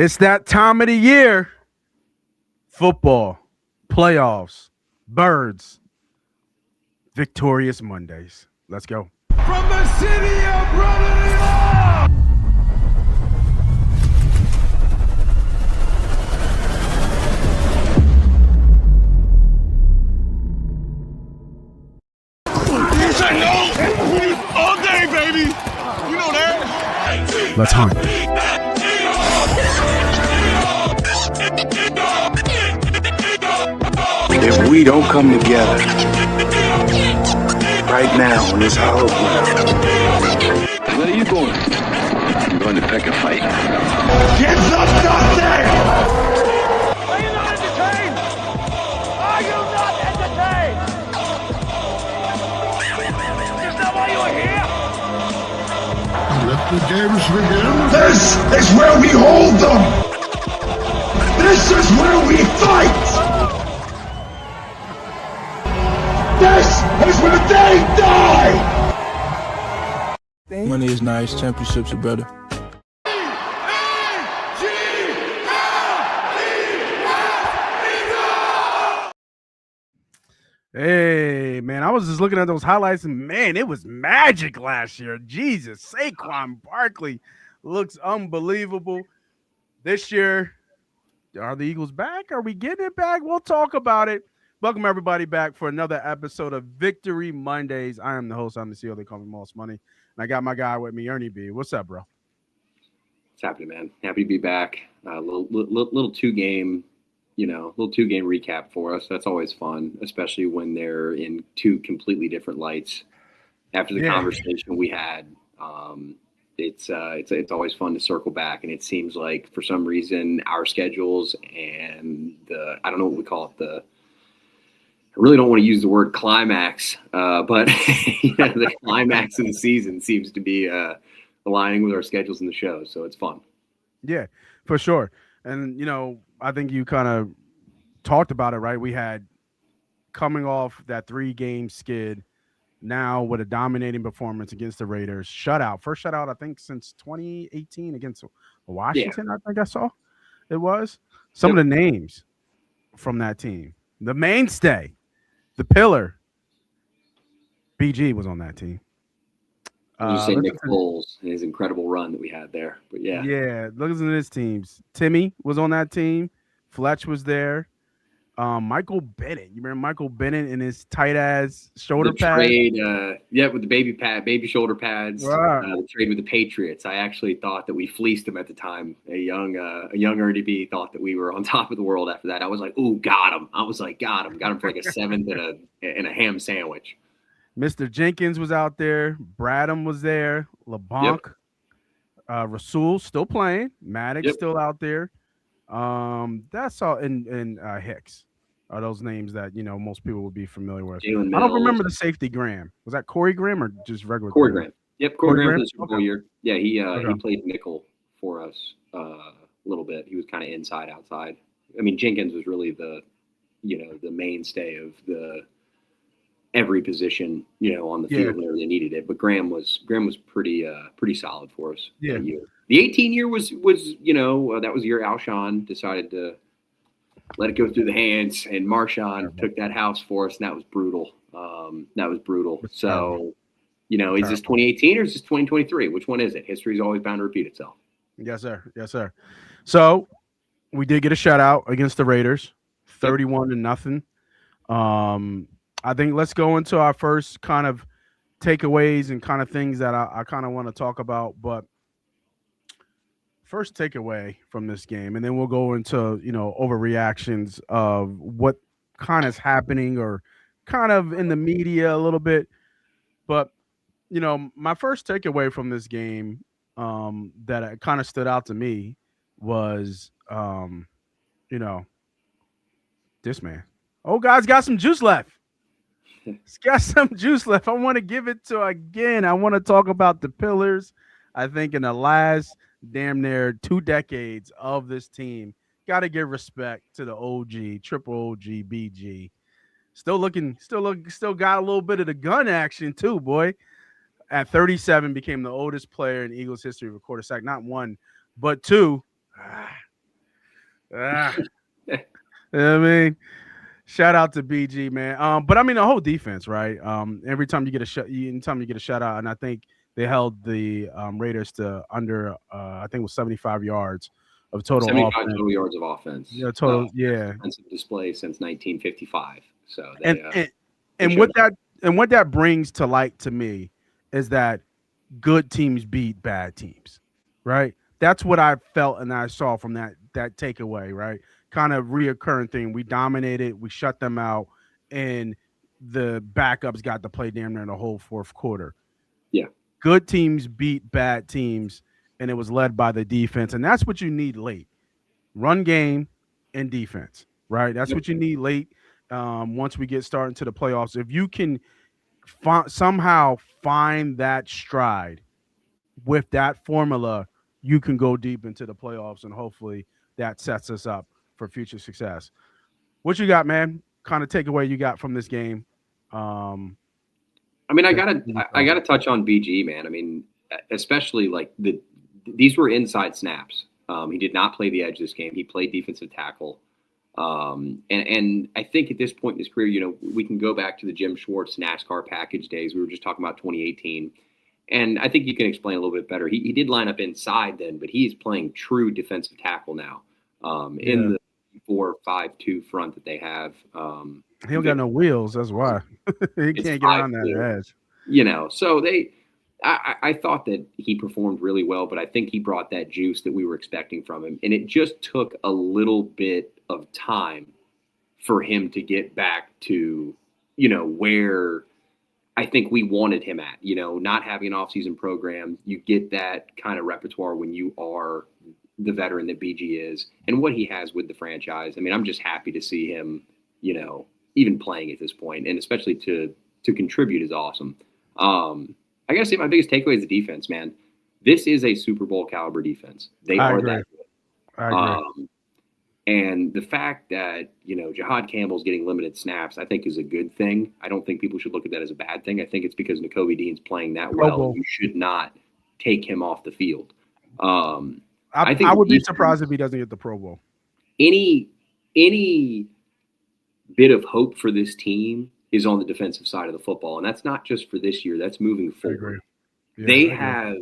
It's that time of the year. Football, playoffs, birds, victorious Mondays. Let's go. From the city of brotherly love. Yes, I know. All day, baby. You know that. Let's hunt. If we don't come together right now on this hollow ground. Where are you going? I'm going to pick a fight. Get up, nothing. Are you not entertained? Are you not entertained? Is that why you are here? Let the games begin. This is where we hold them. This is where we fight. This is where they die. Money is nice, championships are better. Hey, man, I was just looking at those highlights, and man, it was magic last year. Jesus, Saquon Barkley looks unbelievable. This year, are the Eagles back? Are we getting it back? We'll talk about it. Welcome, everybody, back for another episode of Victory Mondays. I am the host. I'm the CEO. They call me Moss Money. And I got my guy with me, Ernie B. What's up, bro? What's happening, man? Happy to be back. Little two-game recap for us. That's always fun, especially when they're in two completely different lights. After the conversation we had, it's always fun to circle back, and it seems like for some reason our schedules and I don't know what we call it, I really don't want to use the word climax, but the climax of the season seems to be aligning with our schedules in the show, so it's fun. Yeah, for sure. And, I think you kind of talked about it, right? We had coming off that 3-game skid, now with a dominating performance against the Raiders. Shutout. First shutout, I think, since 2018 against Washington, I think I saw it was. Some of the names from that team. The mainstay, the pillar, BG was on that team. I was just saying Nick Foles and his incredible run that we had there. But yeah. Yeah, look at his teams. Timmy was on that team. Fletch was there. Michael Bennett. You remember Michael Bennett and his tight ass shoulder pad? Trade, with the baby shoulder pads. Wow. The trade with the Patriots. I actually thought that we fleeced him at the time. A young Ernie B thought that we were on top of the world after that. I was like, ooh, got him. I was like, got him for like a 7th and a ham sandwich. Mr. Jenkins was out there. Bradham was there. LeBlanc. Rasul still playing. Maddox still out there. That's all. And Hicks are those names that most people would be familiar with. I don't remember the safety Graham. Was that Corey Graham or just regular Corey Graham? Yep, Corey Graham for the Super Bowl year. Yeah, he played nickel for us a little bit. He was kind of inside outside. I mean, Jenkins was really the mainstay of the every position on the field whenever they needed it. But Graham was pretty solid for us that year. The 18 year was that was the year Alshon decided to let it go through the hands, and Marshawn took that house for us, and that was brutal. So, is this 2018 or is this 2023? Which one is it? History is always bound to repeat itself. Yes, sir. So we did get a shutout against the Raiders, 31-0. I think let's go into our first kind of takeaways and kind of things that I kind of want to talk about. But first takeaway from this game, and then we'll go into, overreactions of what kind of is happening or kind of in the media a little bit. But, my first takeaway from this game that kind of stood out to me was, this man. Oh, guy's got some juice left. He's got some juice left. I want to give it to again. I want to talk about the pillars. I think in the last damn near 2 decades of this team, got to give respect to the OG, triple OG, BG. Still got a little bit of the gun action too, boy. At 37, became the oldest player in Eagles history to record a sack, not 1, but 2. Ah, I mean, shout out to BG, man. But I mean the whole defense, right? Every time you get a shot, anytime you get a shutout, and I think they held the Raiders to under, I think it was 75 yards of total 75 offense. total yards of offense. Yeah, total, Best yeah. defensive display since 1955. So And they and, they and showed what that brings to light to me is that good teams beat bad teams, right? That's what I felt and I saw from that takeaway, right? Kind of reoccurring thing. We dominated, we shut them out, and the backups got to play damn near the whole fourth quarter. Yeah. Good teams beat bad teams, and it was led by the defense, and that's what you need late. Run game and defense, right? That's what you need late. Once we get started to the playoffs, if you can somehow find that stride with that formula, you can go deep into the playoffs, and hopefully that sets us up for future success. What you got, man? Kind of takeaway you got from this game? I mean, I gotta touch on BG, man. I mean, especially like these were inside snaps. He did not play the edge this game. He played defensive tackle. And I think at this point in his career, you know, we can go back to the Jim Schwartz NASCAR package days. We were just talking about 2018. And I think you can explain a little bit better. He did line up inside then, but he's playing true defensive tackle now in the 4-5-2 front that they have. He don't got no wheels. That's why he can't get on that edge. You know, so I thought that he performed really well, but I think he brought that juice that we were expecting from him. And it just took a little bit of time for him to get back to, you know, where I think we wanted him at. You know, not having an offseason program, you get that kind of repertoire when you are the veteran that BG is and what he has with the franchise. I mean, I'm just happy to see him, you know, even playing at this point, and especially to contribute is awesome. I gotta say my biggest takeaway is the defense, man. This is a Super Bowl caliber defense. They are that good. I agree. And the fact that, you know, Jahad Campbell's getting limited snaps, I think is a good thing. I don't think people should look at that as a bad thing. I think it's because Nakobe Dean's playing that well. You should not take him off the field. I would be surprised if he doesn't get the Pro Bowl. Any bit of hope for this team is on the defensive side of the football. And that's not just for this year. That's moving forward. They have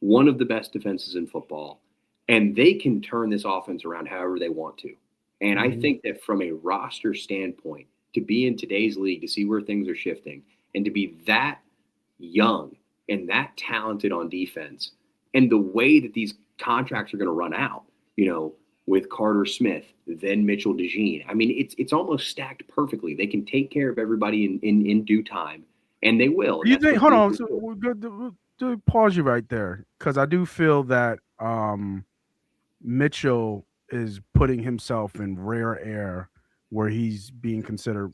one of the best defenses in football, and they can turn this offense around however they want to. And I think that from a roster standpoint, to be in today's league, to see where things are shifting, and to be that young and that talented on defense, and the way that these contracts are going to run out, you know, with Carter Smith, then Mitchell DeJean. I mean, it's almost stacked perfectly. They can take care of everybody in due time, and they will. You think? Hold on. So we're good to pause you right there, because I do feel that Mitchell is putting himself in rare air where he's being considered,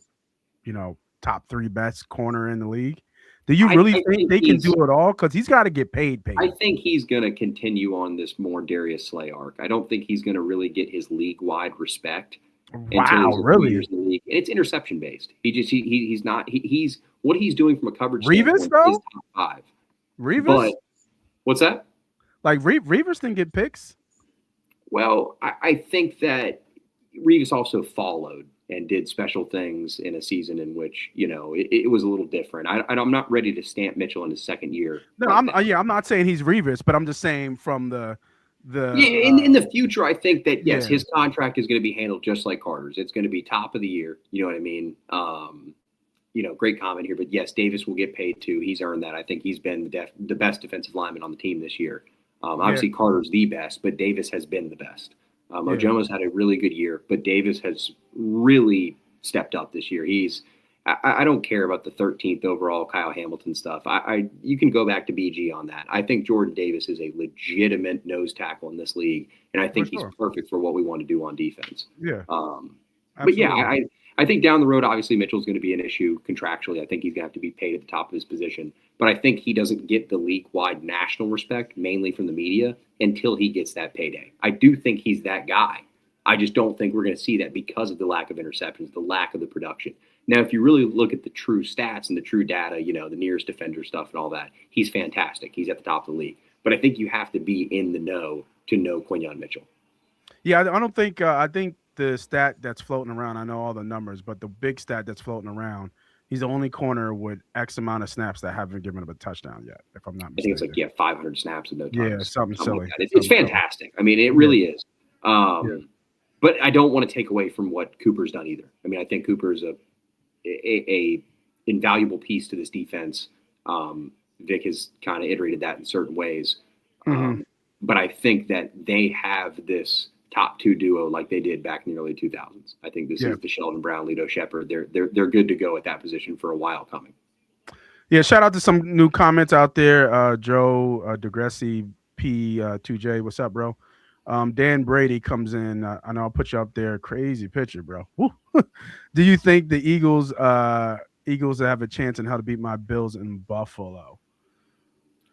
you know, top 3 best corner in the league. Do you really think they can do it all? Because he's got to get paid. I think he's going to continue on this more Darius Slay arc. I don't think he's going to really get his league-wide respect until he's a few years in the league. And it's interception-based. He's not. He's what he's doing from a coverage Revis, though? is top 5. Revis? But what's that? Like Revis didn't get picks? Well, I think that Revis also followed and did special things in a season in which, you know, it was a little different. I'm not ready to stamp Mitchell in his second year. No, I'm not saying he's Revis, but I'm just saying from the in the future, I think that yes, his contract is going to be handled just like Carter's. It's going to be top of the year. You know what I mean? You know, great comment here, but yes, Davis will get paid too. He's earned that. I think he's been the best defensive lineman on the team this year. Obviously, Carter's the best, but Davis has been the best. Ojomo's had a really good year, but Davis has really stepped up this year. I don't care about the 13th overall Kyle Hamilton stuff. You can go back to BG on that. I think Jordan Davis is a legitimate nose tackle in this league, and I think he's perfect for what we want to do on defense. Yeah. But yeah, I think down the road, obviously Mitchell's going to be an issue contractually. I think he's going to have to be paid at the top of his position. But I think he doesn't get the league-wide national respect, mainly from the media, until he gets that payday. I do think he's that guy. I just don't think we're going to see that because of the lack of interceptions, the lack of the production. Now, if you really look at the true stats and the true data, you know, the nearest defender stuff and all that, he's fantastic. He's at the top of the league. But I think you have to be in the know to know Quinyon Mitchell. Yeah, I don't think I think the stat that's floating around. I know all the numbers, but the big stat that's floating around, he's the only corner with X amount of snaps that haven't given up a touchdown yet, if I'm not I think it's like mistaken. 500 snaps and no Yeah, touchdowns, something something like silly. that. It's Something silly. fantastic. I mean, it Yeah, really is. yeah. But I don't want to take away from what Cooper's done either. I mean, I think Cooper is a invaluable piece to this defense. Vic has kind of iterated that in certain ways. Hmm. But I think that they have this top two duo like they did back in the early 2000s. I think this Yeah. is the Sheldon Brown, Lito Shepard. They're good to go at that position for a while coming. Yeah, shout out to some new comments out there. Joe DeGressi P2J, what's up, bro? Dan Brady comes in. I know I'll put you up there. Crazy picture, bro. Woo. Do you think the Eagles have a chance in how to beat my Bills in Buffalo?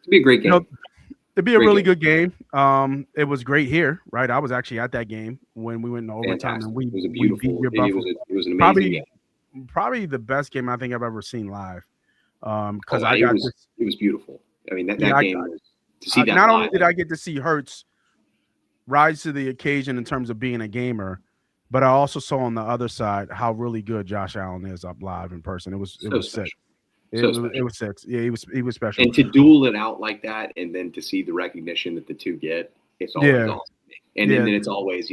It'd be a great You know, game. it'd be a Great really game. good game. It was great here, right? I was actually at that game when we went in overtime and Fantastic. It was a we beat beautiful. your Buffalo. It was an amazing Probably game. probably the best game I think I've ever seen live. Because Oh, I got this. it was beautiful. I mean, Yeah, that game was to see that not only live. did I get to see Hurts rise to the occasion in terms of being a gamer, but I also saw on the other side how really good Josh Allen is up live in person. It was So sick. special. So It special. was sick. Yeah, he was special. And to duel it out like that, and then to see the recognition that the two get, it's always Yeah, awesome. And yeah, then it's always,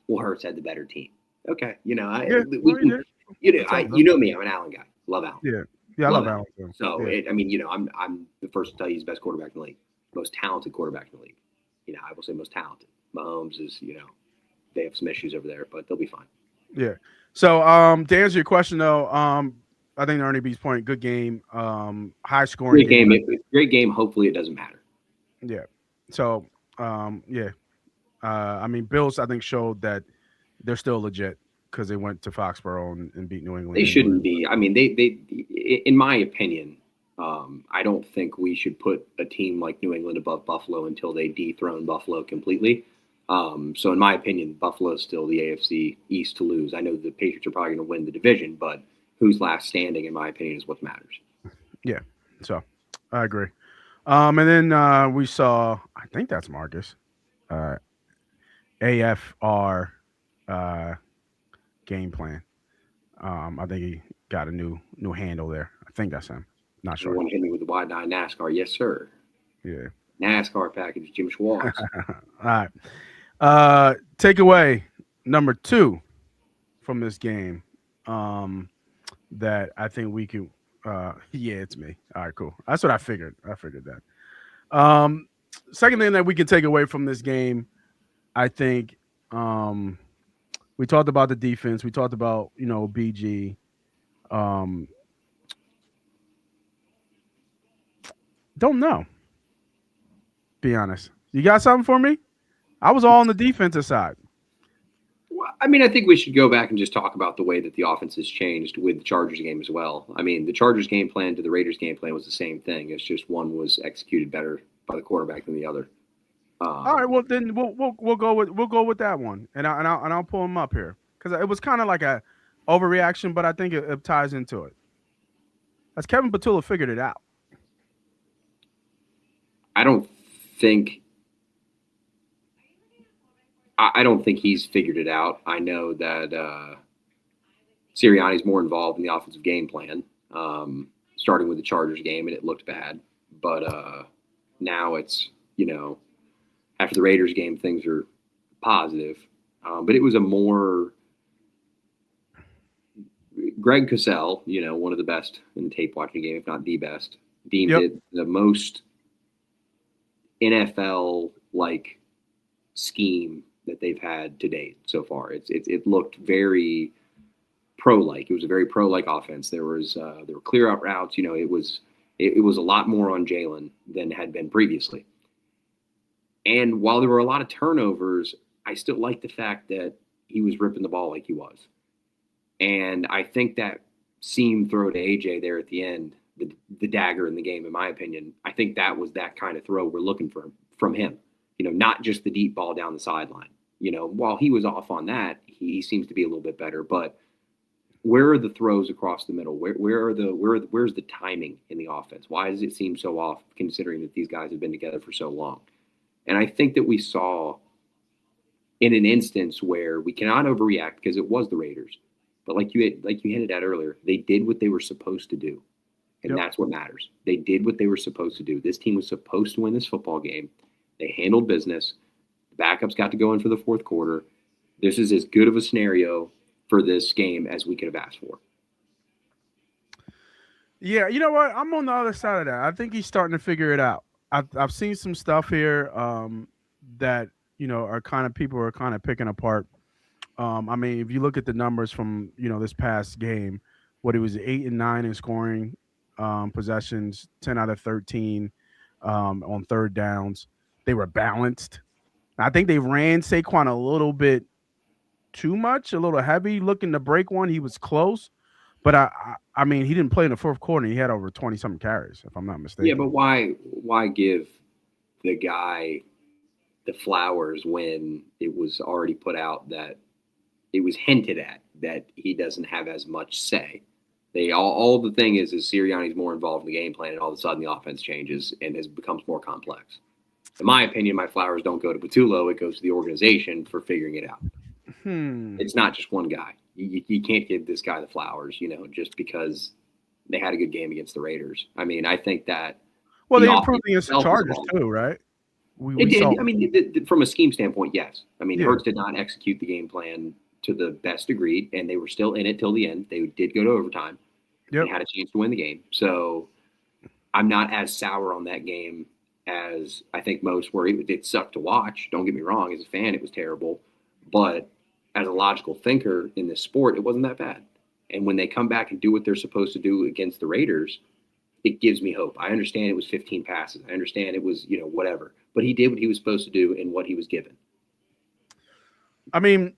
well, Hurts had the better team. Okay, yeah. we Well, he can, did. It's all good. you know me, I'm an Allen guy. Love Allen. Yeah, yeah. I Love love Allen. Allen too. So Yeah, I'm the first to tell you he's the best quarterback in the league, most talented quarterback in the league. I will say most talented. Mahomes is, they have some issues over there, but they'll be fine. yeah. So, to answer your question though, I think Ernie B's point, good game, high scoring Great game. game. Great game. Hopefully it doesn't matter. Yeah. So, yeah. I mean, Bills, I think showed that they're still legit because they went to Foxborough and beat New England. They shouldn't be. I mean, in my opinion, I don't think we should put a team like New England above Buffalo until they dethrone Buffalo completely. So in my opinion, Buffalo is still the AFC East to lose. I know the Patriots are probably going to win the division, but who's last standing, in my opinion, is what matters. Yeah. So I agree. And then we saw, I think that's Marcus, AFR game plan. I think he got a new handle there. I think that's him. Not You sure. want to hit me with the wide nine NASCAR? Yes, sir. Yeah. NASCAR package, Jim Schwartz. All right. Takeaway number 2 from this game. That I think we can. Yeah, it's me. All right, cool. That's what I figured. I figured that. Second thing that we can take away from this game, I think, we talked about the defense. We talked about BG. Don't know. Be honest. You got something for me? I was all on the defensive side. Well, I mean, I think we should go back and just talk about the way that the offense has changed with the Chargers game as well. I mean, the Chargers game plan to the Raiders game plan was the same thing. It's just one was executed better by the quarterback than the other. All right, well then we'll go with that one, and I'll pull him up here because it was kind of like a overreaction, but I think it ties into it. As Kevin Patula figured it out. I don't think he's figured it out. I know that Sirianni's more involved in the offensive game plan, starting with the Chargers game, and it looked bad. But now it's, after the Raiders game, things are positive. But it was a more Greg Cosell, one of the best in the tape watching game, if not the best, deemed it the most NFL-like scheme that they've had to date so far. It looked very pro-like. It was a very pro-like offense. There were clear out routes. It was a lot more on Jalen than had been previously. And while there were a lot of turnovers, I still like the fact that he was ripping the ball like he was. And I think that seam throw to AJ there at the end, the dagger in the game, in my opinion, I think that was that kind of throw we're looking for from him. Not just the deep ball down the sideline. While he was off on that, he seems to be a little bit better. But where are the throws across the middle? Where's the timing in the offense? Why does it seem so off, considering that these guys have been together for so long? And I think that we saw in an instance where we cannot overreact because it was the Raiders. But like you hinted at earlier, they did what they were supposed to do. And that's what matters. They did what they were supposed to do. This team was supposed to win this football game. They handled business. The backups got to go in for the fourth quarter. This is as good of a scenario for this game as we could have asked for. Yeah, you know what? I'm on the other side of that. I think he's starting to figure it out. I've seen some stuff here that, are kind of people are kind of picking apart. I mean, if you look at the numbers from, this past game, what it was 8 and 9 in scoring possessions, 10 out of 13 on third downs. They were balanced. I think they ran Saquon a little bit too much, a little heavy, looking to break one. He was close, but I mean, he didn't play in the fourth quarter. He had over 20-something carries, if I'm not mistaken. Yeah, but why give the guy the flowers when it was already put out that it was hinted at that he doesn't have as much say? All the thing is Sirianni's more involved in the game plan, and all of a sudden the offense changes and becomes more complex. In my opinion, my flowers don't go to Patullo. It goes to the organization for figuring it out. It's not just one guy. You can't give this guy the flowers, just because they had a good game against the Raiders. I mean, I think that. Well, they improved against the Chargers too, right? It did. I mean, from a scheme standpoint, yes. I mean, Hurts did not execute the game plan to the best degree, and they were still in it till the end. They did go to overtime. They had a chance to win the game. So I'm not as sour on that game as I think most were. It sucked to watch. Don't get me wrong. As a fan, it was terrible. But as a logical thinker in this sport, it wasn't that bad. And when they come back and do what they're supposed to do against the Raiders, it gives me hope. I understand it was 15 passes. I understand it was, whatever. But he did what he was supposed to do and what he was given. I mean,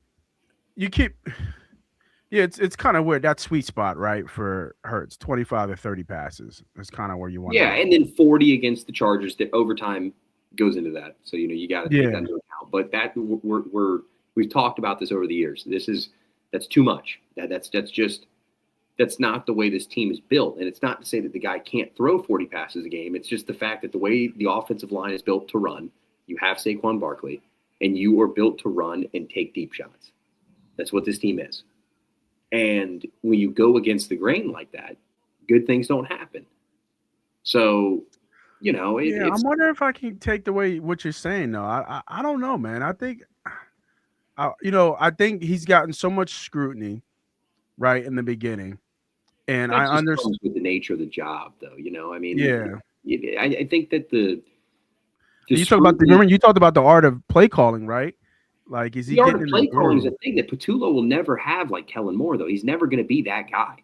it's kind of weird. That sweet spot, right, for Hurts, 25 to 30 passes. That's kind of where you want. Yeah, and then 40 against the Chargers. That overtime goes into that. So you got to take that into account. But that we've talked about this over the years. That's too much. That's not the way this team is built. And it's not to say that the guy can't throw 40 passes a game. It's just the fact that the way the offensive line is built to run, you have Saquon Barkley, and you are built to run and take deep shots. That's what this team is. And when you go against the grain like that, good things don't happen. So, I'm wondering if I can take the way what you're saying, though. I don't know, man. I think, I think he's gotten so much scrutiny, right, in the beginning. And that I understand comes with the nature of the job, though. I mean, I think that you talk about you talked about the art of play calling, right? Like, is he the art getting of play calling is a thing that Patullo will never have, like Kellen Moore, though. He's never going to be that guy.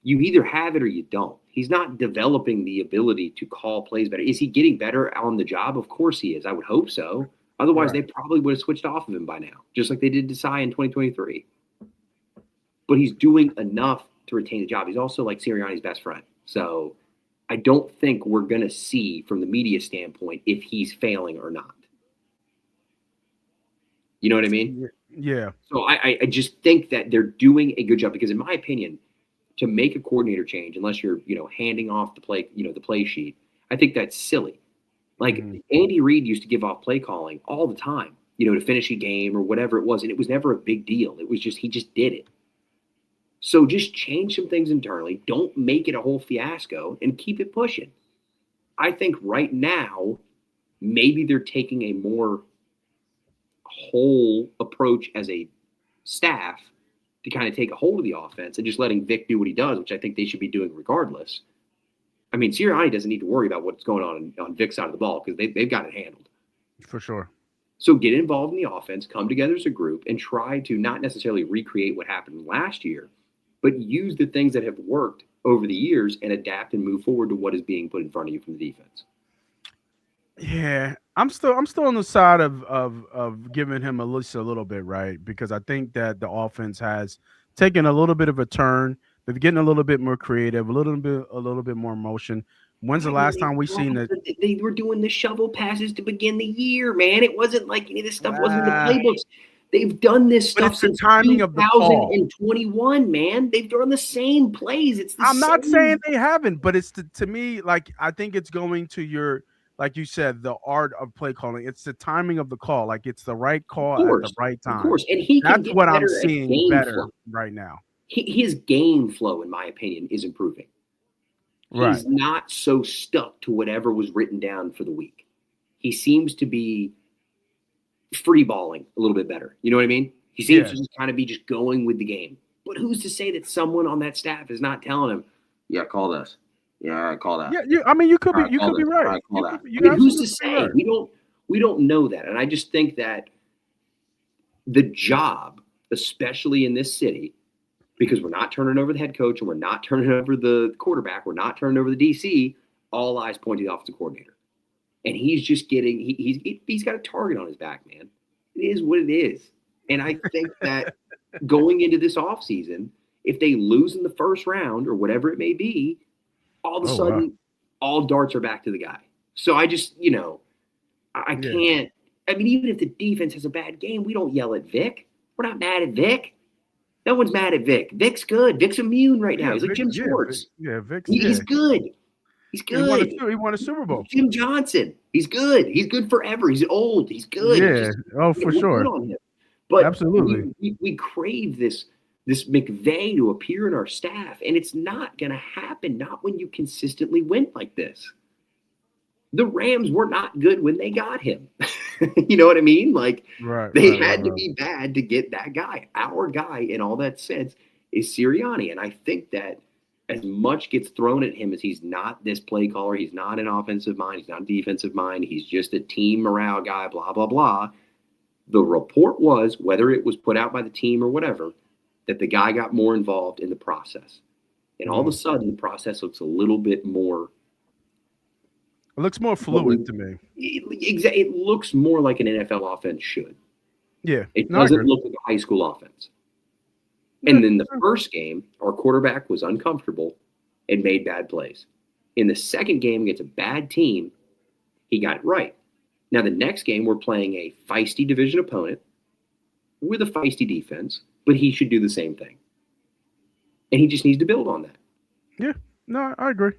You either have it or you don't. He's not developing the ability to call plays better. Is he getting better on the job? Of course he is. I would hope so. Otherwise, they probably would have switched off of him by now, just like they did Desai in 2023. But he's doing enough to retain the job. He's also like Sirianni's best friend. So I don't think we're going to see from the media standpoint if he's failing or not. You know what I mean? Yeah. So I just think that they're doing a good job because, in my opinion, to make a coordinator change, unless you're handing off the play the play sheet, I think that's silly. Like Andy Reid used to give off play calling all the time, to finish a game or whatever it was, and it was never a big deal. It was just he just did it. So just change some things internally. Don't make it a whole fiasco and keep it pushing. I think right now maybe they're taking a more whole approach as a staff to kind of take a hold of the offense and just letting Vic do what he does, which I think they should be doing regardless. I mean, Sirianni doesn't need to worry about what's going on Vic's side of the ball because they've got it handled. For sure. So get involved in the offense, come together as a group, and try to not necessarily recreate what happened last year, but use the things that have worked over the years and adapt and move forward to what is being put in front of you from the defense. Yeah, I'm still on the side of giving him at least a little bit, right? Because I think that the offense has taken a little bit of a turn. They're getting a little bit more creative, a little bit more motion. When's the last time we seen that? They were doing the shovel passes to begin the year, man. It wasn't like any of this stuff wasn't in the playbooks. They've done this stuff since 2021, man. They've done the same plays. I'm not saying they haven't, but it's to me, like, I think it's going to your like you said, the art of play calling. It's the timing of the call. Like it's the right Of call at the course, right of time. course, and he can That's get what I'm better at seeing game better flow. right now. His game flow, in my opinion, is improving. Right. He's not so stuck to whatever was written down for the week. He seems to be free balling a little bit better. You know what I mean? He seems to just kind of be just going with the game. But who's to say that someone on that staff is not telling him, "Yeah, call this. Yeah, call that. Yeah, I mean, you could be All right. right, call that." You I mean, who's to absolutely say? right. We don't know that, and I just think that the job, especially in this city, because we're not turning over the head coach and we're not turning over the quarterback, we're not turning over the DC. All eyes point to the offensive coordinator, and he's just getting he's got a target on his back, man. It is what it is, and I think that going into this offseason, if they lose in the first round or whatever it may be, all of a sudden, all darts are back to the guy. So I just, I can't. I mean, even if the defense has a bad game, we don't yell at Vic. We're not mad at Vic. No one's mad at Vic. Vic's good. Vic's immune right now. He's like Jim Schwartz. Vic's He's good. He's good. He won a Super Bowl. Jim Johnson. He's good. He's good forever. He's old. He's good. Yeah. For sure. Good on him. But absolutely, we crave this McVay to appear in our staff, and it's not going to happen. Not when you consistently win like this. The Rams were not good when they got him. You know what I mean? Like they had to be bad to get that guy. Our guy, in all that sense, is Sirianni, and I think that as much gets thrown at him as he's not this play caller, he's not an offensive mind, he's not a defensive mind, he's just a team morale guy. Blah blah blah. The report was, whether it was put out by the team or whatever, that the guy got more involved in the process. And all of a sudden, the process looks a little bit more. It looks more fluid to me. It looks more like an NFL offense should. Yeah. It doesn't look like a high school offense. And then the first game, our quarterback was uncomfortable and made bad plays. In the second game against a bad team, he got it right. Now, the next game, we're playing a feisty division opponent with a feisty defense, but he should do the same thing. And he just needs to build on that. Yeah. No, I agree.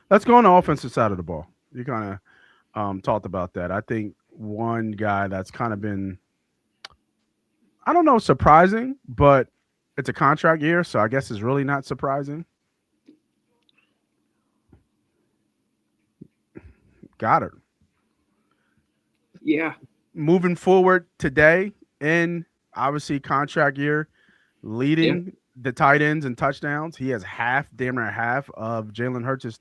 Let's go on the offensive side of the ball. You kind of talked about that. I think one guy that's kind of been, I don't know, surprising, but it's a contract year, so I guess it's really not surprising. Goddard. Yeah. Moving forward today in obviously contract year, leading the tight ends and touchdowns. He has damn near half of Jalen Hurts'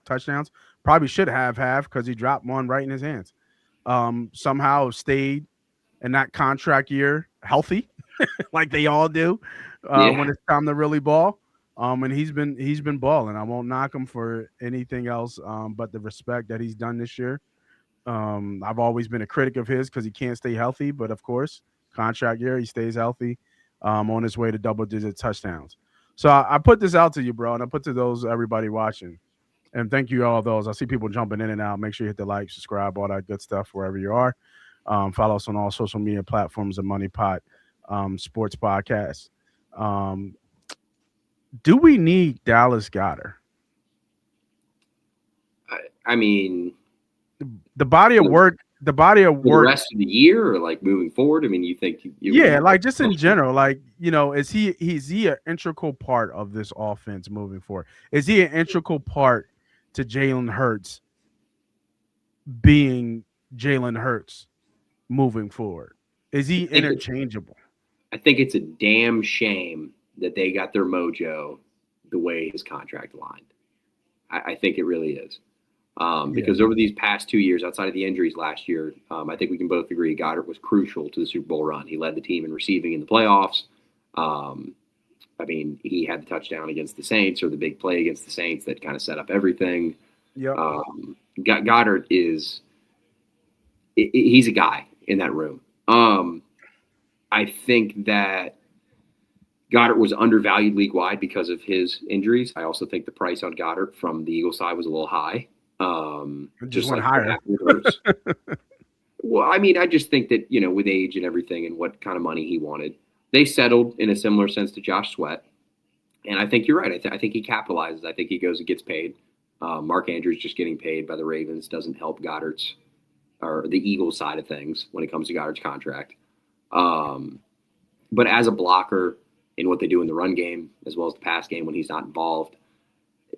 touchdowns. Probably should have half because he dropped one right in his hands. Somehow stayed in that contract year healthy, like they all do when it's time to really ball. And he's been balling. I won't knock him for anything else but the respect that he's done this year. I've always been a critic of his because he can't stay healthy, but of course, contract year, he stays healthy on his way to double-digit touchdowns. So I put this out to you, bro, and I put to those everybody watching. And thank you all those. I see people jumping in and out. Make sure you hit the like, subscribe, all that good stuff wherever you are. Follow us on all social media platforms of Money Pot Sports Podcast. Do we need Dallas Goedert? I mean, the body of work. The rest of the year, or like moving forward. I mean, you think? Like just in general, like is he an integral part of this offense moving forward? Is he an integral part to Jalen Hurts being Jalen Hurts moving forward? Is he interchangeable? I think it's a damn shame that they got their mojo the way his contract aligned. I think it really is. Because over these past 2 years, outside of the injuries last year, I think we can both agree Goddard was crucial to the Super Bowl run. He led the team in receiving in the playoffs. I mean, he had the touchdown against the Saints, or the big play against the Saints that kind of set up everything. Yeah. Goddard he's a guy in that room. I think that Goddard was undervalued league-wide because of his injuries. I also think the price on Goddard from the Eagles side was a little high. Just went higher. Well, I mean, I just think that, with age and everything and what kind of money he wanted, they settled in a similar sense to Josh Sweat. And I think you're right. I think he capitalizes. I think he goes and gets paid. Mark Andrews just getting paid by the Ravens doesn't help Goddard's or the Eagles side of things when it comes to Goddard's contract. But as a blocker in what they do in the run game, as well as the pass game when he's not involved,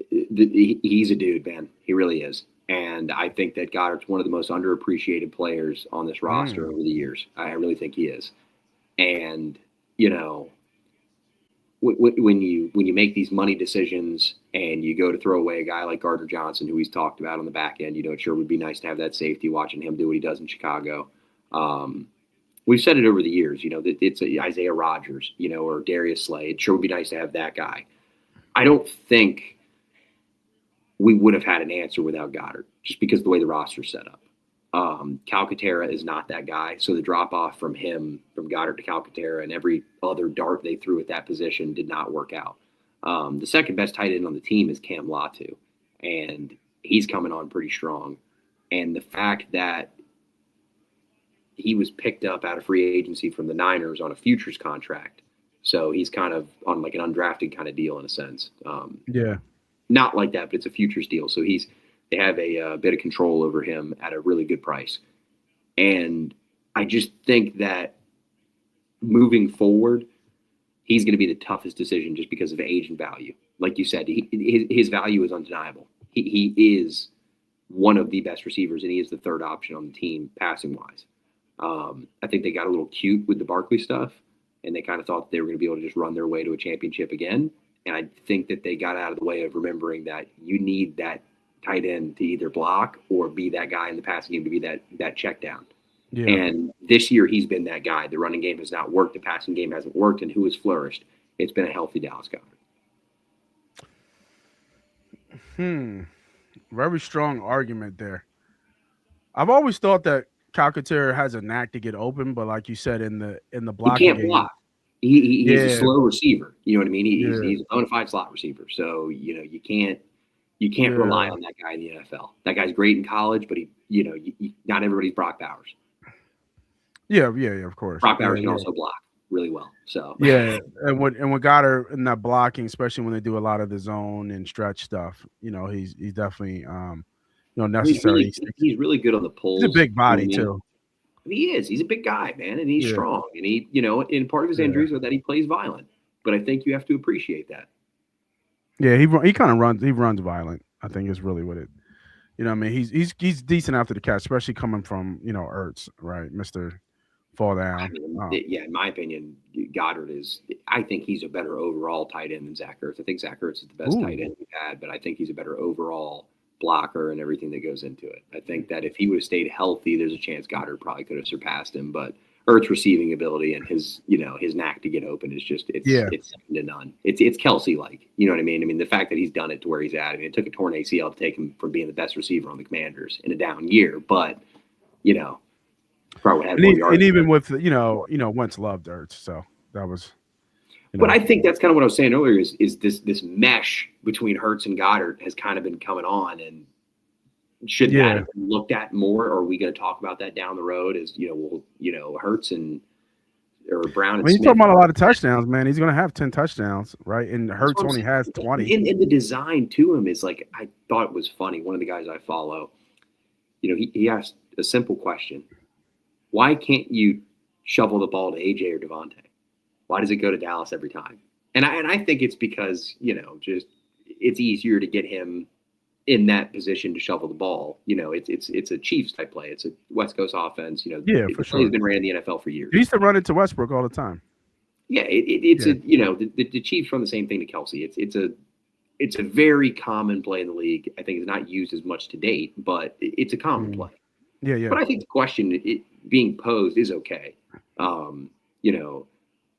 he's a dude, man. He really is. And I think that Goddard's one of the most underappreciated players on this roster over the years. I really think he is. And, you know, when you make these money decisions and you go to throw away a guy like Gardner Johnson, who he's talked about on the back end, you know, it sure would be nice to have that safety watching him do what he does in Chicago. We've said it over the years, you know, that it's Isaiah Rodgers, you know, or Darius Slay. It sure would be nice to have that guy. I don't think we would have had an answer without Goddard, just because of the way the roster's set up. Calcaterra is not that guy, so the drop-off from Goddard to Calcaterra and every other dart they threw at that position did not work out. The second best tight end on the team is Cam Latu, and he's coming on pretty strong. And the fact that he was picked up out of free agency from the Niners on a futures contract, so he's kind of on like an undrafted kind of deal in a sense. Not like that, but it's a futures deal. So they have a bit of control over him at a really good price. And I just think that moving forward, he's going to be the toughest decision just because of age and value. Like you said, his value is undeniable. He is one of the best receivers, and he is the third option on the team passing-wise. I think they got a little cute with the Barkley stuff, and they kind of thought they were going to be able to just run their way to a championship again. And I think that they got out of the way of remembering that you need that tight end to either block or be that guy in the passing game to be that check down. Yeah. And this year he's been that guy. The running game has not worked. The passing game hasn't worked. And who has flourished? It's been a healthy Dallas Goddard. Very strong argument there. I've always thought that Calcaterra has a knack to get open, but like you said, in the blocking he can't game, block. He's a slow receiver. You know what I mean? He's a bona fide slot receiver. So, you know, you can't rely on that guy in the NFL. That guy's great in college, but not everybody's Brock Bowers. Yeah, of course. Brock Bowers can also block really well. So and when Goddard in that blocking, especially when they do a lot of the zone and stretch stuff, you know, he's definitely necessary. He's really good on the pulls. He's a big body too. He is. He's a big guy, man, and he's strong. And he, you know, and part of his injuries are that he plays violent. But I think you have to appreciate that. Yeah, he kind of runs. He runs violent. I think is really what it. You know, what I mean, he's decent after the catch, especially coming from Ertz, right, Mr. Fall down. I mean, in my opinion, Goddard is. I think he's a better overall tight end than Zach Ertz. I think Zach Ertz is the best tight end we've had, but I think he's a better overall blocker and everything that goes into it. I think that if he would have stayed healthy, there's a chance Goddard probably could have surpassed him. But Ertz's receiving ability and his knack to get open is just it's second to none. It's Kelsey like, you know what I mean? I mean, the fact that he's done it to where he's at. I mean, it took a torn ACL to take him from being the best receiver on the Commanders in a down year, but probably had and even with Wentz loved Ertz, so that was. But I think that's kind of what I was saying earlier is this mesh between Hurts and Goddard has kind of been coming on, and should that have been looked at more? Or are we going to talk about that down the road as, Hurts or Brown and Smith? He's talking about a lot of touchdowns, man. He's going to have 10 touchdowns, right? And Hurts only has 20. And the design to him is like, I thought it was funny. One of the guys I follow, he asked a simple question. Why can't you shovel the ball to AJ or Devontae? Why does it go to Dallas every time? And I think it's because, just it's easier to get him in that position to shovel the ball. It's a Chiefs type play. It's a West Coast offense. For sure. He's been ran in the NFL for years. He used to run into Westbrook all the time. Yeah, the Chiefs run the same thing to Kelsey. It's a very common play in the league. I think it's not used as much to date, but it's a common play. Yeah. But I think the question being posed is okay.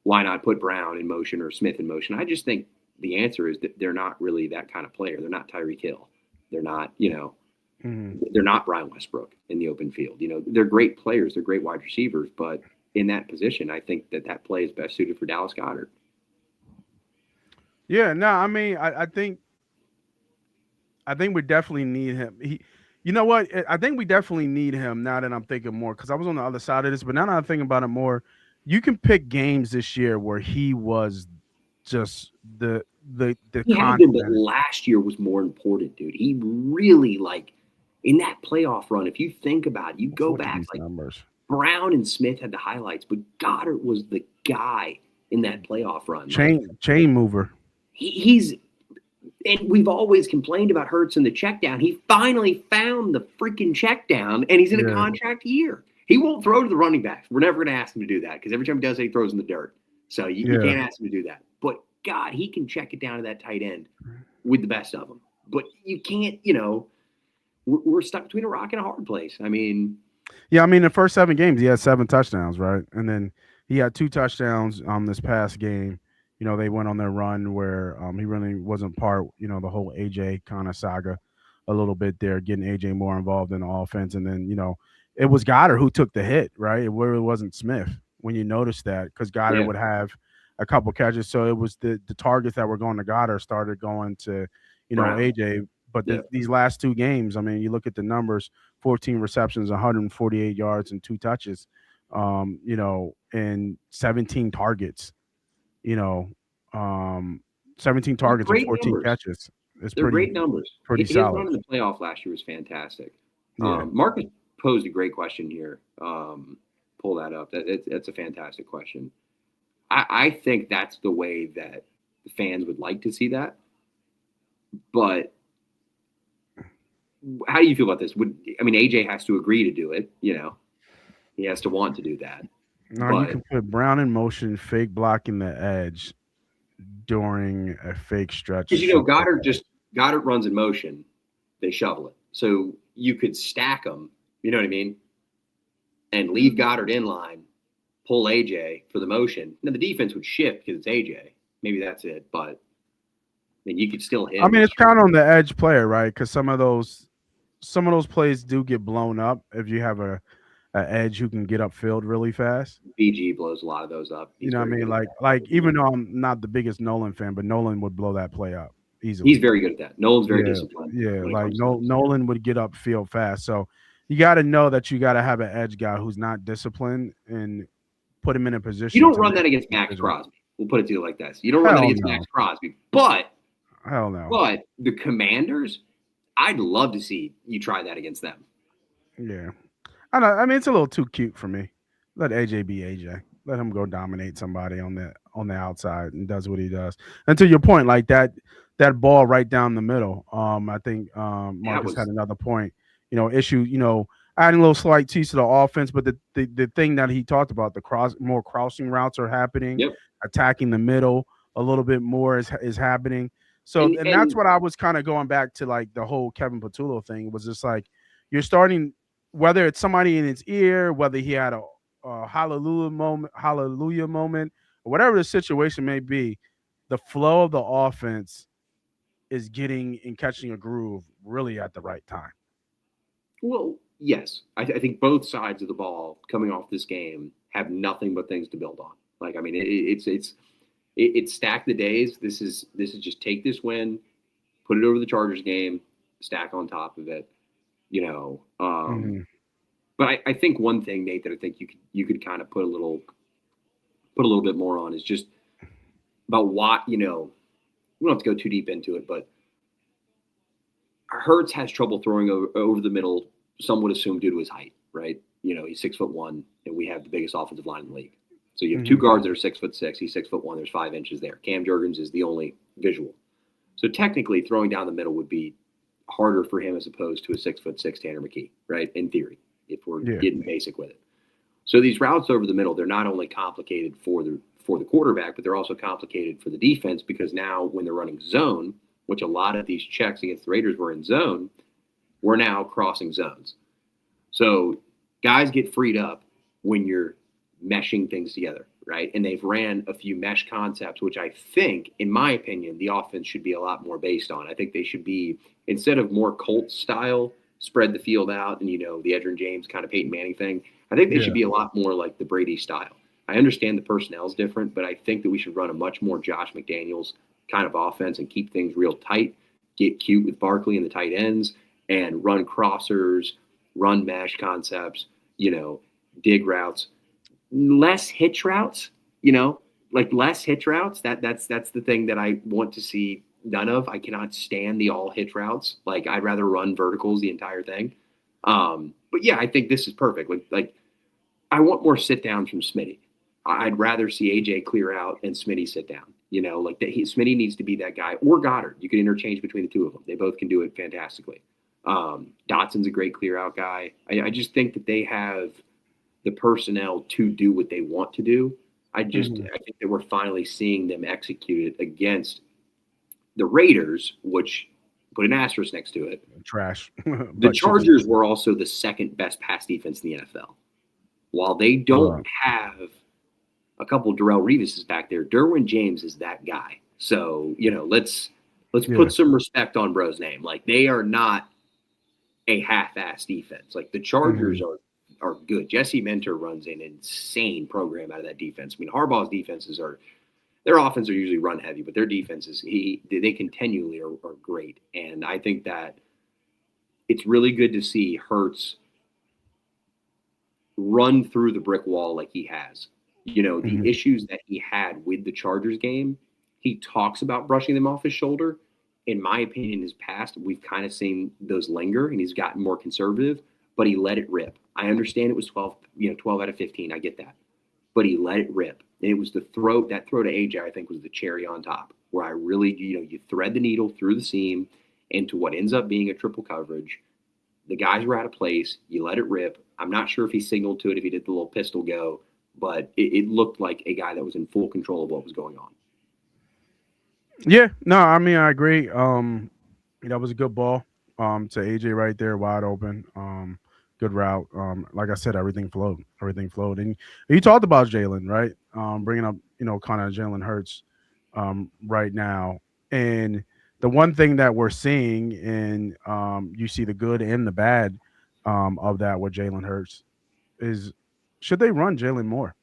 Why not put Brown in motion or Smith in motion? I just think the answer is that they're not really that kind of player. They're not Tyreek Hill. They're not, they're not Brian Westbrook in the open field. They're great players. They're great wide receivers. But in that position, I think that play is best suited for Dallas Goedert. Yeah, no, I mean, I think we definitely need him. You know what? I think we definitely need him now that I'm thinking more, because I was on the other side of this, but now that I'm thinking about it more, you can pick games this year where he was just the the He had them, but content. last year was more important, dude. He really in that playoff run. If you think about it, you Let's go look at back these numbers. Brown and Smith had the highlights, but Goddard was the guy in that playoff run. Chain mover. He's and we've always complained about Hurts and the check down. He finally found the freaking check down, and he's in a contract year. He won't throw to the running backs. We're never going to ask him to do that because every time he does it, he throws in the dirt. So you can't ask him to do that. But, God, he can check it down to that tight end with the best of them. But you can't, we're stuck between a rock and a hard place. I mean. Yeah, I mean, the first 7 games, he had 7 touchdowns, right? And then he had 2 touchdowns this past game. They went on their run where he really wasn't part, the whole AJ kind of saga a little bit there, getting AJ more involved in the offense. And then, it was Goddard who took the hit, right? It really wasn't Smith when you noticed that because Goddard would have a couple catches. So it was the targets that were going to Goddard started going to, AJ. But these last 2 games, I mean, you look at the numbers, 14 receptions, 148 yards, and 2 touches, and 17 targets. 17 targets and 14 catches. They're great numbers. Pretty solid. His run in the playoff last year was fantastic. Yeah. Marcus posed a great question here. Pull that up. That's a fantastic question. I think that's the way that the fans would like to see that. But how do you feel about this? AJ has to agree to do it. He has to want to do that. No, you can put Brown in motion, fake blocking the edge during a fake stretch. Because Goddard runs in motion, they shovel it. So you could stack them, you know what I mean, and leave Goddard in line, pull AJ for the motion. Now the defense would shift because it's AJ. Maybe that's it, but then you could still hit. I mean, it's kind of on the edge player, right? Because some of those plays do get blown up if you have a edge who can get upfield really fast. BG blows a lot of those up. You know what I mean? Like even though I'm not the biggest Nolan fan, but Nolan would blow that play up easily. He's very good at that. Nolan's very disciplined. Yeah, like Nolan would get upfield fast. So you got to know that you got to have an edge guy who's not disciplined and put him in a position. You don't run that against Max Crosby. We'll put it to you like this. You don't run that against Max Crosby. But hell no. But the Commanders, I'd love to see you try that against them. Yeah. I know. I mean, it's a little too cute for me. Let AJ be AJ. Let him go dominate somebody on the outside and does what he does. And to your point, like that ball right down the middle. I think Marcus had another point. Issue. Adding a little slight tease to the offense, but the thing that he talked about, more crossing routes are happening. Yep. Attacking the middle a little bit more is happening. So and that's what I was kind of going back to, like the whole Kevin Patullo thing was just like you're starting. Whether it's somebody in his ear, whether he had a hallelujah moment, or whatever the situation may be, the flow of the offense is getting and catching a groove really at the right time. Well, yes. I think both sides of the ball coming off this game have nothing but things to build on. Like, I mean, it's stack the days. This is just take this win, put it over the Chargers game, stack on top of it. But I think one thing, Nate, that I think you could kind of put a little bit more on is just about what, we don't have to go too deep into it, but Hurts has trouble throwing over the middle, some would assume due to his height, right? He's 6'1", and we have the biggest offensive line in the league. So you have 2 guards that are 6'6", he's 6'1", there's 5 inches there. Cam Jurgens is the only visual. So technically throwing down the middle would be harder for him as opposed to a 6'6" Tanner McKee, right? In theory, if we're getting basic with it. So these routes over the middle, they're not only complicated for the quarterback, but they're also complicated for the defense because now when they're running zone, which a lot of these checks against the Raiders were in zone, we're now crossing zones. So guys get freed up when you're meshing things together, right? And they've ran a few mesh concepts, which I think, in my opinion, the offense should be a lot more based on. I think they should be, instead of more Colts style, spread the field out and, the Edgerrin James kind of Peyton Manning thing, I think they should be a lot more like the Brady style. I understand the personnel is different, but I think that we should run a much more Josh McDaniels kind of offense and keep things real tight, get cute with Barkley and the tight ends, and run crossers, run mesh concepts, dig routes, less hitch routes, like less hitch routes. That's the thing that I want to see none of. I cannot stand the all hitch routes. Like I'd rather run verticals the entire thing. But yeah, I think this is perfect. Like I want more sit downs from Smitty. I'd rather see AJ clear out and Smitty sit down. You know, like Smitty needs to be that guy, or Goddard. You can interchange between the two of them. They both can do it fantastically. Dotson's a great clear out guy. I just think that they have the personnel to do what they want to do. I think that we're finally seeing them execute it against the Raiders, which put an asterisk next to it. Trash. The Chargers were also the second best pass defense in the NFL. While they don't have a couple of Darrelle Revises back there, Derwin James is that guy. So, you know, let's put some respect on bro's name. Like they are not a half-ass defense. Like the Chargers are good. Jesse Mentor runs an insane program out of that defense. I mean, Harbaugh's defenses their offense are usually run heavy, but their defenses, they continually are great. And I think that it's really good to see Hurts run through the brick wall like he has. You know, the issues that he had with the Chargers game, he talks about brushing them off his shoulder. In my opinion, in his past, we've kind of seen those linger, and he's gotten more conservative, but he let it rip. I understand it was 12 out of 15. I get that. But he let it rip. And it was that throw to AJ, I think, was the cherry on top, where I really, you thread the needle through the seam into what ends up being a triple coverage. The guys were out of place. You let it rip. I'm not sure if he signaled to it, if he did the little pistol go, but it looked like a guy that was in full control of what was going on. Yeah, no, I mean, I agree. That was a good ball to AJ right there, wide open. Good route. Like I said, everything flowed. And you talked about Jalen, right? Bringing up, kind of Jalen Hurts right now. And the one thing that we're seeing, and you see the good and the bad of that with Jalen Hurts, is should they run Jalen more,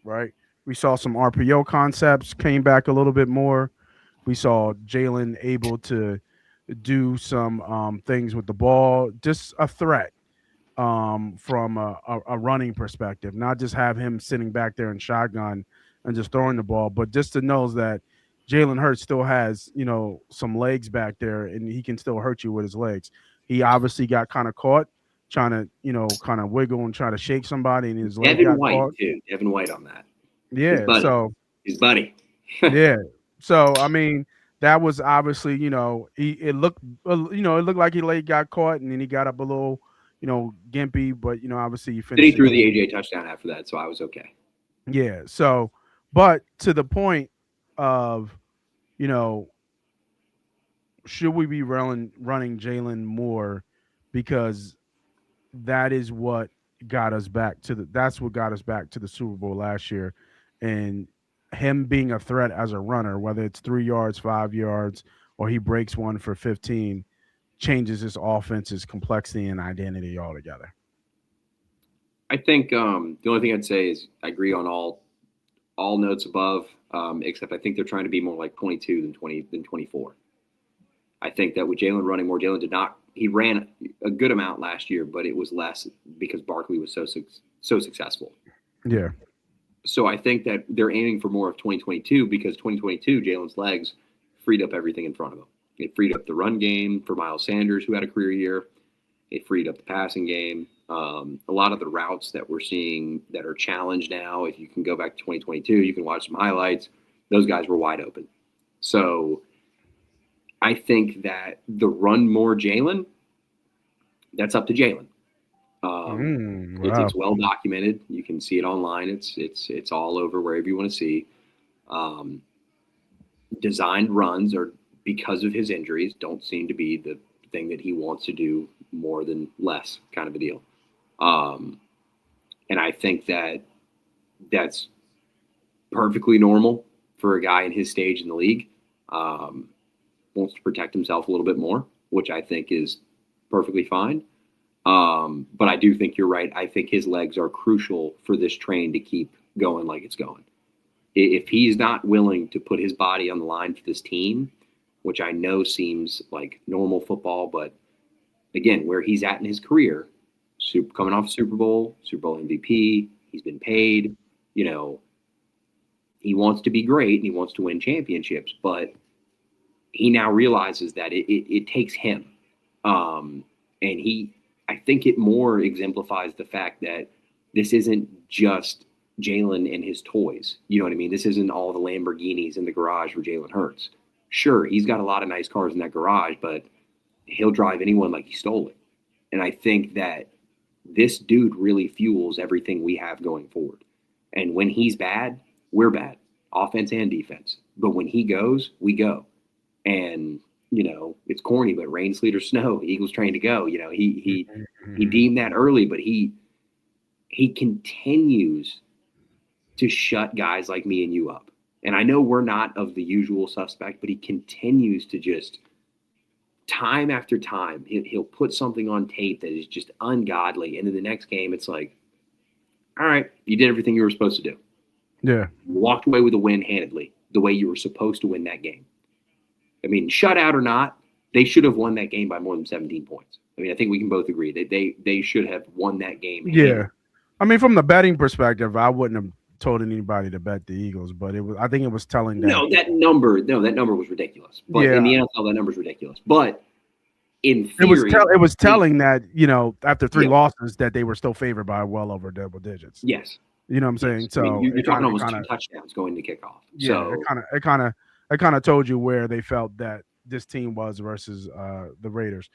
right? We saw some RPO concepts came back a little bit more. We saw Jalen able to do some things with the ball, just a threat from a running perspective, not just have him sitting back there in shotgun and just throwing the ball, but just to know that Jalen Hurts still has, some legs back there and he can still hurt you with his legs. He obviously got kind of caught trying to, kind of wiggle and try to shake somebody, and his leg got caught. Devin White on that. Yeah, his buddy. Yeah. So, I mean, that was obviously, it looked like he got caught and then he got up a little, gimpy, but, obviously he finished. Then he threw the AJ touchdown after that, so I was okay. Yeah. So, but to the point of, should we be running Jalen more, because that is what got us back to the Super Bowl last year, and him being a threat as a runner, whether it's 3 yards, 5 yards, or he breaks one for 15, changes his offense's complexity and identity altogether. I think the only thing I'd say is I agree on all notes above, except I think they're trying to be more like 22 than 24. I think that with Jalen running more, he ran a good amount last year, but it was less because Barkley was so successful. Yeah. So I think that they're aiming for more of 2022, because 2022, Jalen's legs freed up everything in front of him. It freed up the run game for Miles Sanders, who had a career year. It freed up the passing game. A lot of the routes that we're seeing that are challenged now, if you can go back to 2022, you can watch some highlights. Those guys were wide open. So I think that the run more Jalen, that's up to Jalen. It's well documented. You can see it online. It's all over wherever you want to see. Designed runs are, because of his injuries, don't seem to be the thing that he wants to do more than less kind of a deal. And I think that that's perfectly normal for a guy in his stage in the league. Wants to protect himself a little bit more, which I think is perfectly fine. But I do think you're right. I think his legs are crucial for this train to keep going like it's going. If he's not willing to put his body on the line for this team, which I know seems like normal football, but again, where he's at in his career, coming off Super Bowl MVP, he's been paid, he wants to be great and he wants to win championships, but he now realizes that it takes him. And I think it more exemplifies the fact that this isn't just Jalen and his toys. You know what I mean? This isn't all the Lamborghinis in the garage for Jalen Hurts. Sure, he's got a lot of nice cars in that garage, but he'll drive anyone like he stole it. And I think that this dude really fuels everything we have going forward. And when he's bad, we're bad, offense and defense. But when he goes, we go. And, it's corny, but rain, sleet, or snow, Eagles train to go. He deemed that early, but he continues to shut guys like me and you up. And I know we're not of the usual suspect, but he continues to just time after time, he'll put something on tape that is just ungodly. And then the next game, it's like, all right, you did everything you were supposed to do. Yeah. You walked away with a win handedly, the way you were supposed to win that game. I mean, shutout or not, they should have won that game by more than 17 points. I mean, I think we can both agree that they should have won that game. Yeah. I mean, from the betting perspective, I wouldn't have told anybody to bet the Eagles, but I think it was telling that. That number was ridiculous. But in the NFL, that number is ridiculous. But in theory, it was telling that, after 3 losses that they were still favored by well over double digits. Yes. You know what I'm saying? So I mean, you're talking almost 2 touchdowns going to kickoff. Yeah, so it kind of told you where they felt that this team was versus the Raiders.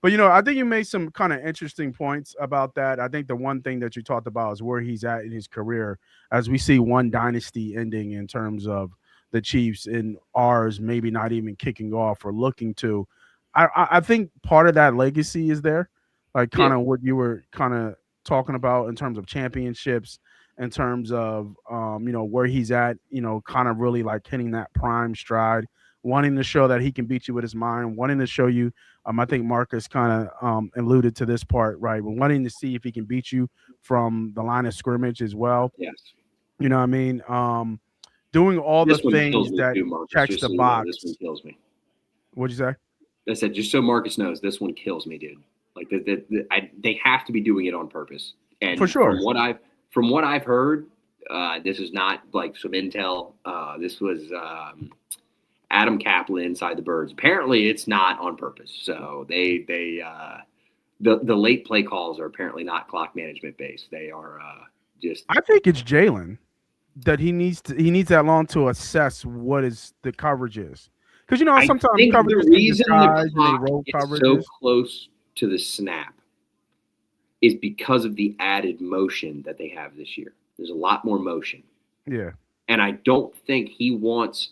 But, I think you made some kind of interesting points about that. I think the one thing that you talked about is where he's at in his career as we see one dynasty ending in terms of the Chiefs and ours maybe not even kicking off or looking to. I think part of that legacy is there, like kind of what you were kind of talking about in terms of championships, in terms of, where he's at, kind of really like hitting that prime stride, wanting to show that he can beat you with his mind, wanting to show you. I think Marcus kind of alluded to this part, right? We're wanting to see if he can beat you from the line of scrimmage as well. Yes. You know what I mean? Doing all the things that checks the box. This one kills me. What'd you say? I said, just so Marcus knows, this one kills me, dude. Like they have to be doing it on purpose. And for sure. From what I've heard, this is not like some intel. This was Adam Kaplan inside the Birds. Apparently, it's not on purpose. So the late play calls are apparently not clock management based. They are just. I think it's Jalen that he needs that long to assess what is the coverage is. Because sometimes the reason the clock is so close to the snap is because of the added motion that they have this year. There's a lot more motion. Yeah. And I don't think he wants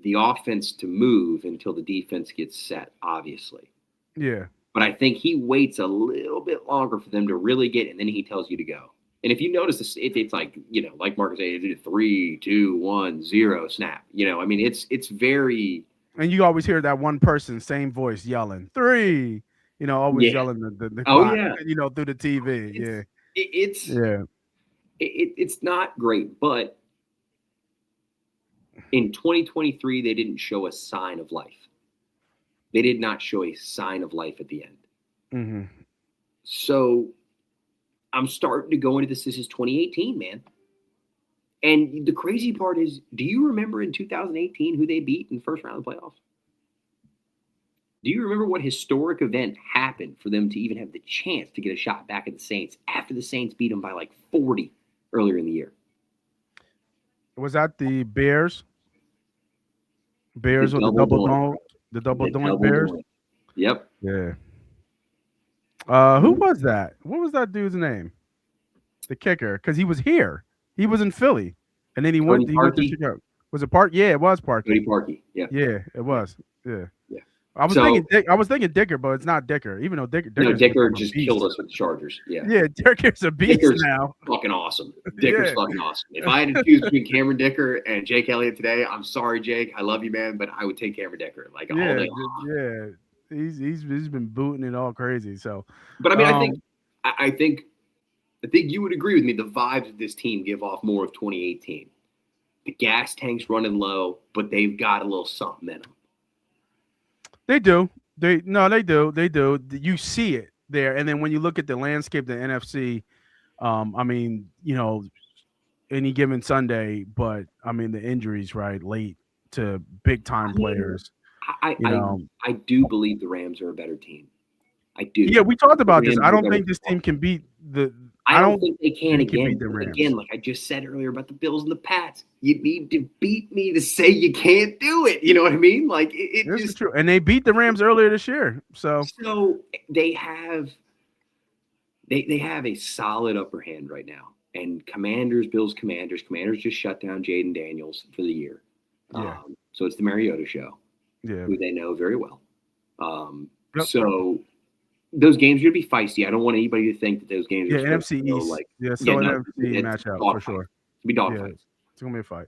the offense to move until the defense gets set, obviously. Yeah. But I think he waits a little bit longer for them to really get, and then he tells you to go. And if you notice this, it's like, like Marcus said, it's 3, 2, 1, 0 snap. I mean, it's very. And you always hear that one person, same voice yelling 3, always yelling the clock, through the TV. It's not great, but in 2023, they didn't show a sign of life. They did not show a sign of life at the end. Mm-hmm. So I'm starting to go into this. This is 2018, man. And the crazy part is, do you remember in 2018 who they beat in the first round of the playoffs? Do you remember what historic event happened for them to even have the chance to get a shot back at the Saints after the Saints beat them by like 40 earlier in the year? Was that the Bears? Bears with the double doink Bears? Yep. Yeah. Who was that? What was that dude's name? The kicker, because he was here. He was in Philly, and then he went to Chicago. Was it Park? Yeah, it was Park. Cody Parkey. Yeah. Yeah, it was. Yeah. Yeah. I was thinking Dicker, but it's not Dicker. Even though Dicker just killed us with the Chargers. Yeah. Yeah, Dicker's a beast Dicker's now. Fucking awesome. Dicker's fucking awesome. If I had to choose between Cameron Dicker and Jake Elliott today, I'm sorry, Jake. I love you, man, but I would take Cameron Dicker all day long. Yeah. He's been booting it all crazy. So, but I mean, I think you would agree with me. The vibes of this team give off more of 2018. The gas tank's running low, but they've got a little something in them. They do. They do. You see it there, and then when you look at the landscape, the NFC, I mean, any given Sunday, but I mean the injuries, right, late to big time players. I do believe the Rams are a better team. I do. Yeah, we talked about this. Rams I are don't better think this team can beat the. I don't think they can think again. beat the Rams. Again, like I just said earlier about the Bills and the Pats, you need to beat me to say you can't do it. You know what I mean? Like this is true, and they beat the Rams earlier this year. So they have a solid upper hand right now. And Bills, Commanders just shut down Jaden Daniels for the year. Yeah. So it's the Mariota show, who they know very well. So those games are going to be feisty. I don't want anybody to think that those games are NFC East. NFC matchup for sure. It'll be dogfights. It's going to be a fight.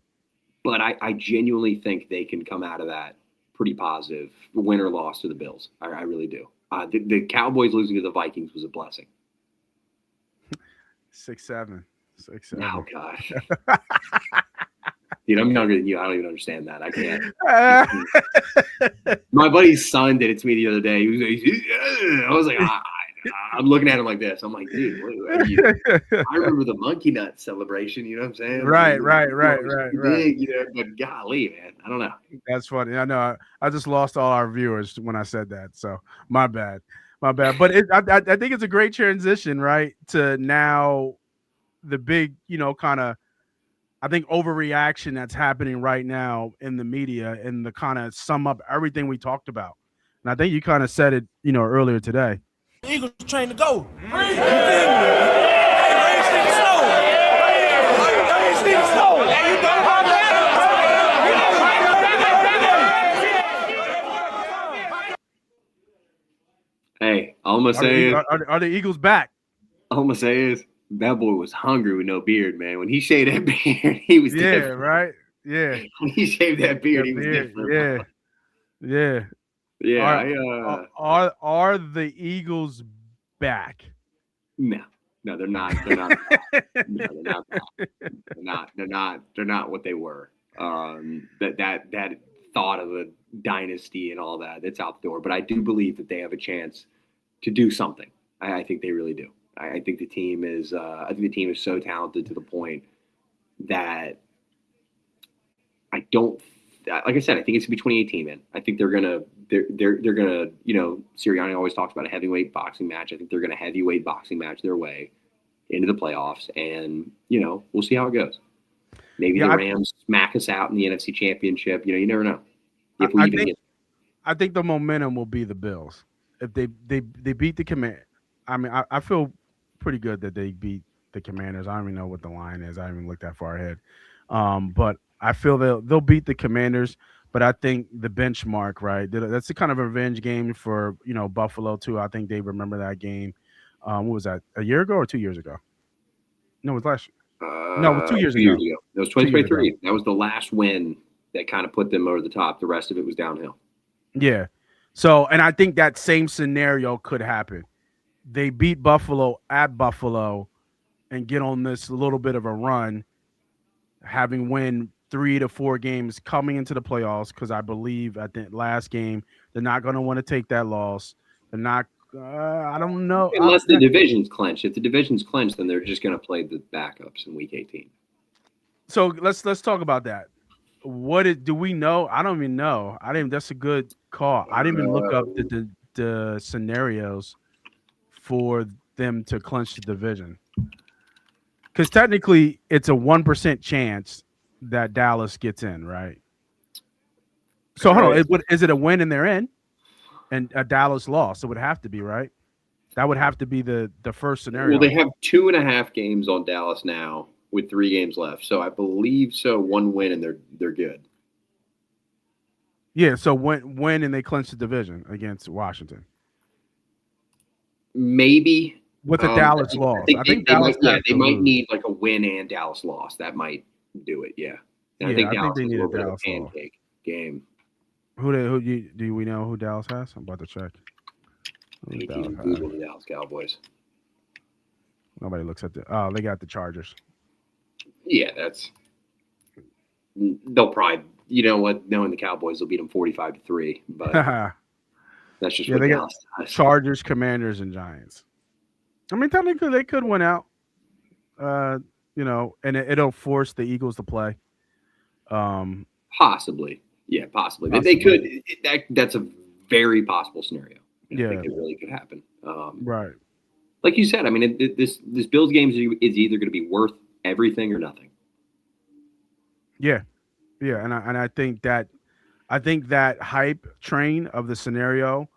But I genuinely think they can come out of that pretty positive, win or loss to the Bills. I really do. The Cowboys losing to the Vikings was a blessing. 6-7. Oh gosh. Dude, I'm younger than you. I don't even understand that. I can't. My buddy's son did it to me the other day. He was I was like, I'm looking at him like this. I'm like, dude, what are you? I remember the monkey nut celebration. You know what I'm saying? Right. Big, but golly, man, I don't know. That's funny. I know. I just lost all our viewers when I said that. So my bad. But I think it's a great transition, right? To now the big, kind of, I think, overreaction that's happening right now in the media and the kind of sum up everything we talked about. And I think you kind of said it, earlier today. The Eagles trained to go. Hey, all I'm gonna say is, are the Eagles back? All I'm gonna say is that boy was hungry with no beard, man. When he shaved that beard, he was different. Right? Yeah. When he shaved that beard, he was different. Yeah. Yeah. Are the Eagles back? No, they're not. They're not. No, they're not back. They're not what they were. That thought of a dynasty and all that, it's out the door. But I do believe that they have a chance to do something. I think they really do. I think the team is. So talented to the point that I don't. Like I said, I think it's gonna be 2018, man. I think they're gonna. Sirianni always talks about a heavyweight boxing match. I think they're gonna heavyweight boxing match their way into the playoffs, and we'll see how it goes. Maybe the Rams smack us out in the NFC Championship. You never know. I think the momentum will be the Bills if they beat the Command. I mean, I feel pretty good that they beat the Commanders. I don't even know what the line is. I haven't even looked that far ahead. But I feel they'll beat the Commanders. But I think the benchmark, right? That's a kind of a revenge game for Buffalo too. I think they remember that game. What was that? A year ago or 2 years ago? No, it was last year. No, it was 2 years ago. It was 2023. That was the last win that kind of put them over the top. The rest of it was downhill. Yeah. So, and I think that same scenario could happen. They beat Buffalo at Buffalo and get on this little bit of a run, having win 3 to 4 games coming into the playoffs, because I believe at the last game, they're not going to want to take that loss. They're not I don't know. Unless the division's clinched. If the division's clinched, then they're just going to play the backups in Week 18. So let's talk about that. Do we know? I don't even know. That's a good call. I didn't even look up the scenarios for them to clinch the division, because technically it's a 1% chance that Dallas gets in, right? So hold on, is it a win and they're in, and a Dallas loss? It would have to be, right? That would have to be the first scenario. Well, they have 2.5 games on Dallas now with 3 games left. So I believe so. 1 win and they're good. Yeah. So when and they clinch the division against Washington. Maybe with a Dallas loss. I think Dallas might need like a win and Dallas loss. That might do it. Yeah. I think Dallas is a little bit of a pancake game. Who do we know who Dallas has? I'm about to check. The Dallas Cowboys. Nobody looks at they got the Chargers. Yeah, they'll probably, knowing the Cowboys, they'll beat them 45-3, but that's just what Dallas does. Chargers, Commanders, and Giants. I mean, technically they could win out. and it'll force the Eagles to play. Um, Possibly. Yeah, possibly. They Possibly. could. That's a very possible scenario. I Yeah. think it really could happen. Right. Like you said, I mean, this Bills game is either going to be worth everything or nothing. Yeah. Yeah. And I think that hype train of the scenario,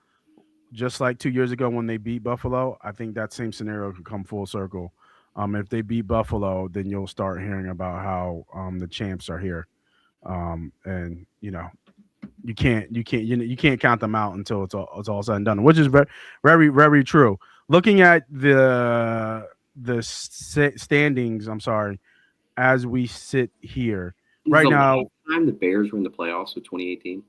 just like 2 years ago when they beat Buffalo, I think that same scenario could come full circle. If they beat Buffalo, then you'll start hearing about how the champs are here. And you can't count them out until it's all said and done, which is very very very true. Looking at the standings, I'm sorry, as we sit here This is right the now. last time the Bears were in the playoffs with 2018.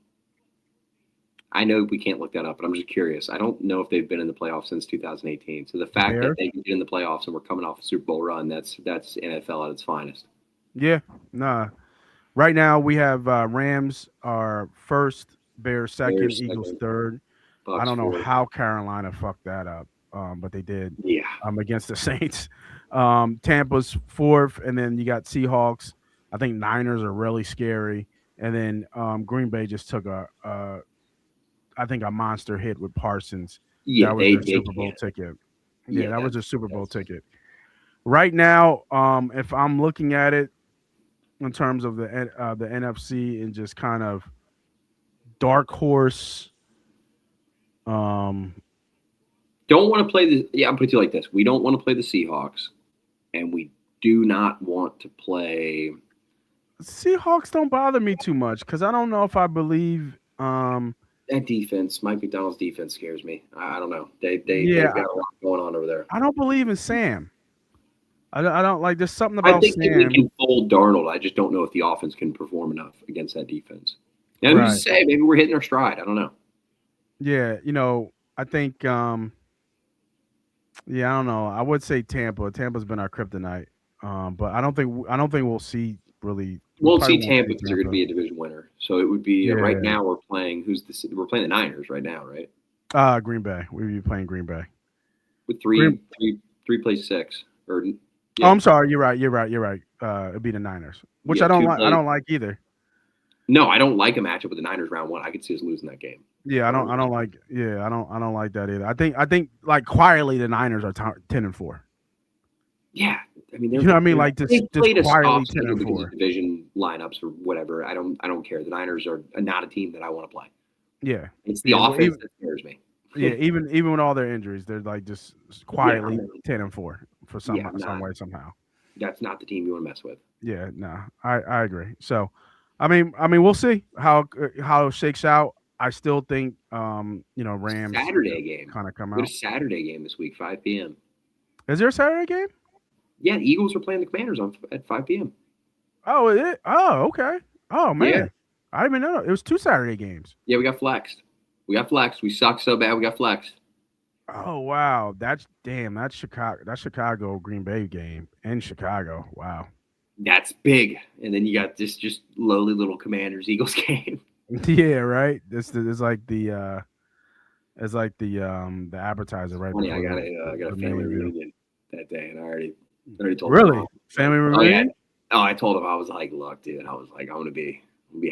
I know we can't look that up, but I'm just curious. I don't know if they've been in the playoffs since 2018. So the fact that Bears? they can get in the playoffs and we're coming off a Super Bowl run, that's NFL at its finest. Yeah, nah. Right now we have Rams are first, Bears second, Bears Eagles second, third. I Bucks don't know fourth. how Carolina fucked that up, but they did. Yeah. Against the Saints. Tampa's fourth, and then you got Seahawks. I think Niners are really scary, and then Green Bay just took I think a monster hit with Parsons. Yeah, That was their Super Bowl can't. ticket. Yeah, Yeah, that was their Super Bowl that's- ticket. Right now, if I'm looking at it in terms of the NFC and just kind of dark horse, Don't want to play the. Yeah, I'll put it to you like this: we don't want to play the Seahawks, and we do not want to play. Seahawks don't bother me too much because I don't know if I believe. That defense, Mike McDonald's defense, scares me. I don't know. They've Yeah, got a lot going on over there. I don't believe in Sam. I don't like. There's something I about think that we Sam. can fold Darnold. I just don't know if the offense can perform enough against that defense. Now, who's to say? Maybe we're hitting our stride. I don't know. Yeah, I think. Yeah, I don't know. I would say Tampa. Tampa's been our kryptonite. But I don't think we'll see really. We won't probably see Tampa because they're going to be a division winner. So it would be right now we're playing. We're playing the Niners right now, right? Green Bay. We'd be playing Green Bay With three plays six or. Yeah. Oh, I'm sorry. You're right. It'd be the Niners, which I don't like. I don't like either. No, I don't like a matchup with the Niners round one. I could see us losing that game. Yeah, I don't like. Yeah, I don't like that either. I think like quietly the Niners are 10-4. Yeah, I mean, you know what I mean. Like just quietly 10-4. Division lineups or whatever. I don't care. The Niners are not a team that I want to play. Yeah, it's the offense that scares me. Yeah, even with all their injuries, they're like just quietly 10-4 for some way somehow. That's not the team you want to mess with. Yeah, no, I agree. So, I mean, we'll see how it shakes out. I still think, Rams Saturday game kind of come out. There's a Saturday game this week, 5 p.m. Is there a Saturday game? Yeah, the Eagles are playing the Commanders at 5 p.m. Oh, is it? Oh, okay. Oh man, yeah. I didn't even know it was 2 Saturday games. Yeah, we got flexed. We suck so bad. We got flexed. Oh wow, that's Chicago Green Bay game in Chicago. Wow, that's big. And then you got this just lowly little Commanders Eagles game. Yeah, right. It's like the appetizer right Funny, before. I got a family reunion that day, and I already told really him. Family reunion. Oh, I told him, I was like, look, dude, I was like, I'm gonna be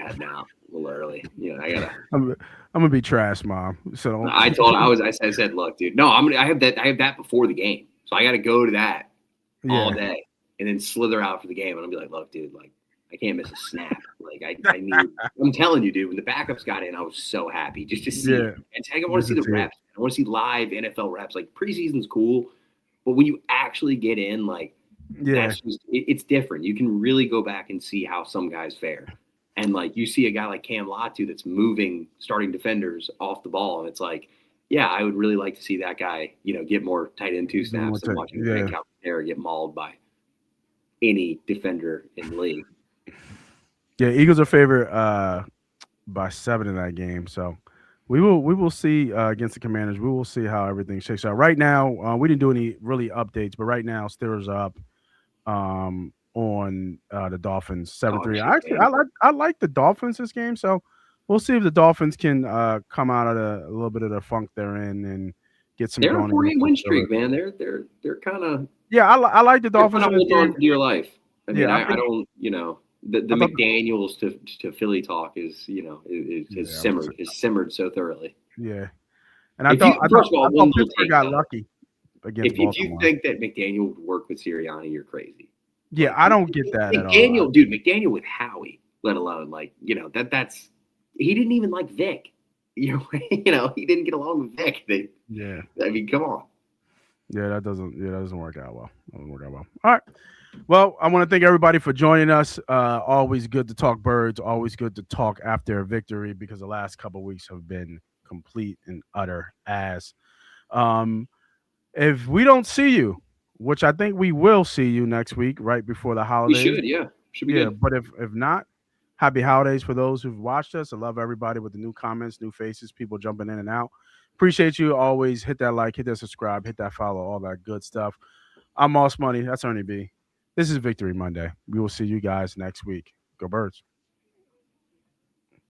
heading out a little early. I gotta. I'm gonna be trash, mom. So I said, look, dude, no, I have that before the game, so I got to go to that all day, and then slither out for the game, and I'll be like, look, dude, like I can't miss a snap. Like I need. I'm telling you, dude, when the backups got in, I was so happy just to see. Yeah. And I want to see the reps. I want to see live NFL reps. Like preseason's cool, but when you actually get in, like, that's just, it's different. You can really go back and see how some guys fare. And like you see a guy like Cam Latu that's moving starting defenders off the ball, and it's like, yeah, I would really like to see that guy, get more tight end 2 snaps than watching Greg Calcaterra get mauled by any defender in the league. Yeah, Eagles are favored by 7 in that game, so we will see against the Commanders. We will see how everything shakes out. Right now, we didn't do any really updates, but right now, Steelers up. On the Dolphins 7-3. I like the Dolphins this game, so we'll see if the Dolphins can come out of a little bit of the funk they're in and get some. They're going a 4-game win against the streak, Steelers. man. They're kind of Yeah, I like the they're Dolphins kind in of this hold on game. for dear life. I mean, Yeah, I I think- don't, the I thought- McDaniels to Philly talk is, is simmered so thoroughly. Yeah, and I If thought you- first of all, one little Pittsburgh take, got though. lucky against If you Baltimore. think that McDaniel would work with Sirianni, you're crazy. Yeah, I don't get that at all. McDaniel with Howie, let alone that's he didn't even like Vic. He didn't get along with Vic. Yeah, I mean, come on. yeah, that doesn't work out well. All right. Well, I want to thank everybody for joining us. Always good to talk birds. Always good to talk after a victory because the last couple of weeks have been complete and utter ass. If we don't see you, which I think we will see you next week, right before the We holidays. should, yeah. Should be good. But if not, happy holidays for those who've watched us. I love everybody with the new comments, new faces, people jumping in and out. Appreciate you. Always hit that like, hit that subscribe, hit that follow, all that good stuff. I'm Moss Money. That's Ernie B. This is Victory Monday. We will see you guys next week. Go Birds.